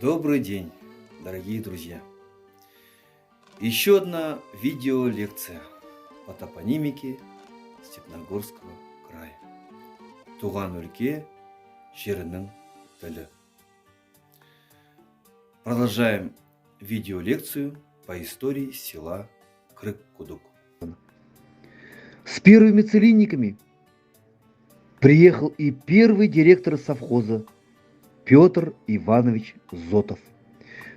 Добрый день, дорогие друзья! Еще одна видеолекция по топонимике Степногорского края. Туған өлке, жерінің тілі. Продолжаем видеолекцию по истории села Крык-Кудук. С первыми целинниками приехал и первый директор совхоза Петр Иванович Зотов.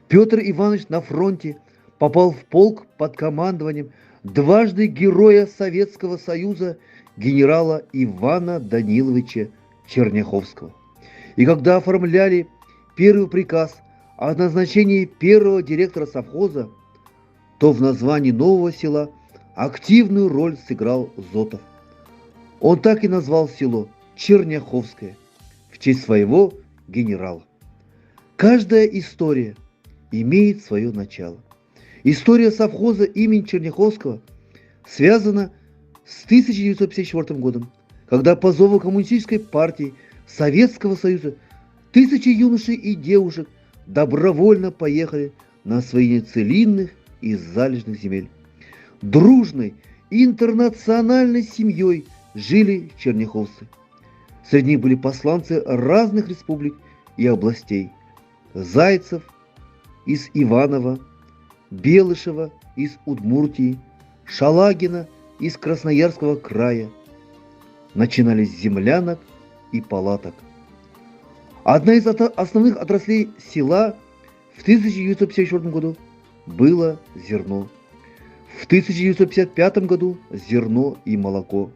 Петр Иванович на фронте попал в полк под командованием дважды Героя Советского Союза генерала Ивана Даниловича Черняховского. И когда оформляли первый приказ о назначении первого директора совхоза, то в названии нового села активную роль сыграл Зотов. Он так и назвал село Черняховское в честь своего генерала. Каждая история имеет свое начало. История совхоза имени Черняховского связана с 1954 годом, когда по зову Коммунистической партии Советского Союза тысячи юношей и девушек добровольно поехали на освоение целинных и залежных земель. Дружной интернациональной семьей жили черняховцы. Среди них были посланцы разных республик и областей. Зайцев из Иваново, Белышева из Удмуртии, Шалагина из Красноярского края. Начинались с землянок и палаток. Одна из основных отраслей села в 1954 году было зерно. В 1955 году зерно и молоко.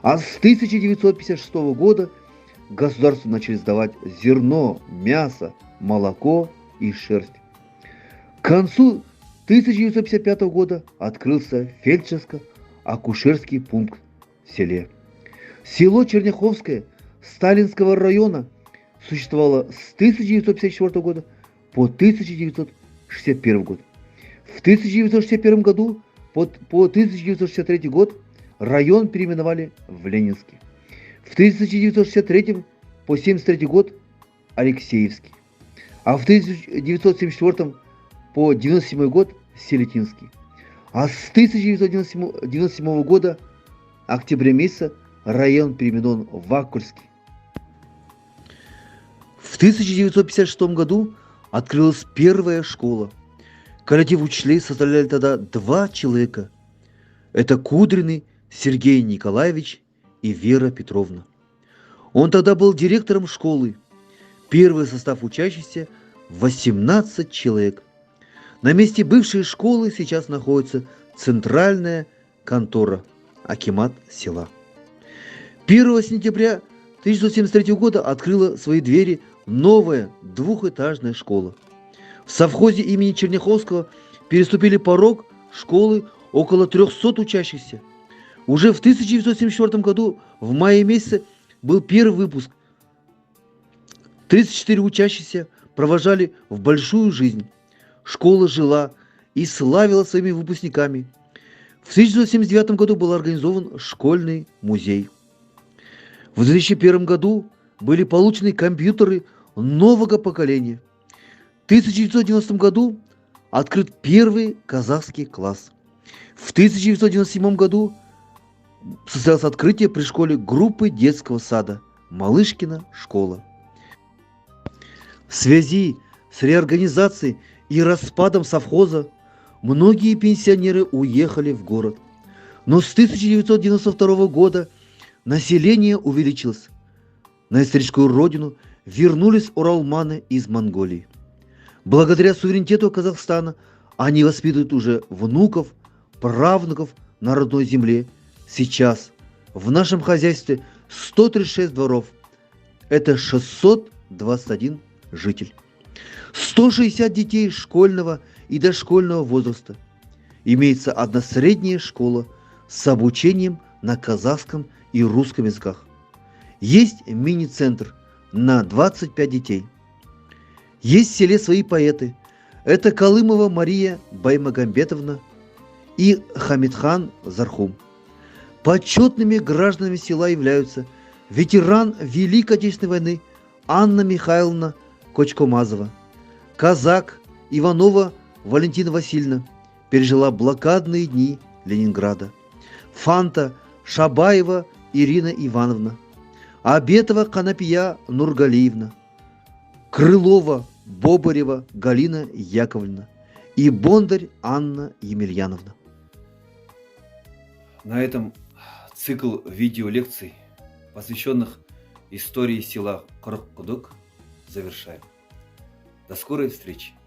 А с 1956 года государству начали сдавать зерно, мясо, молоко и шерсть. К концу 1955 года открылся фельдшерско-акушерский пункт в селе. Село Черняховское Сталинского района существовало с 1954 года по 1961 год. В 1961 году по 1963 год район переименовали в Ленинский. В 1963 по 1973 год Алексеевский. А в 1974 по 1997 год Селетинский. А с 1997 года октября месяца район переименован в Акульский. В 1956 году открылась первая школа. Коллектив учителей составляли тогда 2 человека. Это Кудрины Сергей Николаевич и Вера Петровна. Он тогда был директором школы. Первый состав учащихся 18 человек. На месте бывшей школы сейчас находится центральная контора, акимат села. 1 сентября 1973 года открыла свои двери новая двухэтажная школа. В совхозе имени Черняховского переступили порог школы около 300 учащихся. Уже в 1974 году в мае месяце был первый выпуск. 34 учащихся провожали в большую жизнь. Школа жила и славила своими выпускниками. В 1979 году был организован школьный музей. В 2001 году были получены компьютеры нового поколения. В 1990 году открыт первый казахский класс. В 1997 году состоялось открытие при школе группы детского сада «Малышкина школа». В связи с реорганизацией и распадом совхоза многие пенсионеры уехали в город. Но с 1992 года население увеличилось. На историческую родину вернулись уралманы из Монголии. Благодаря суверенитету Казахстана они воспитывают уже внуков, правнуков на родной земле. Сейчас в нашем хозяйстве 136 дворов. Это 621 житель. 160 детей школьного и дошкольного возраста. Имеется одна средняя школа с обучением на казахском и русском языках. Есть мини-центр на 25 детей. Есть в селе свои поэты. Это Колымова Мария Баймагамбетовна и Хамидхан Зархум. Почетными гражданами села являются ветеран Великой Отечественной войны Анна Михайловна Кочкомазова, казак Иванова Валентина Васильевна пережила блокадные дни Ленинграда. Фанта Шабаева Ирина Ивановна. Абетова Канапия Нургалиевна. Крылова Бобарева Галина Яковлевна и Бондарь Анна Емельяновна. На этом цикл видеолекций, посвященных истории села Кырыккудук, завершаем. До скорой встречи!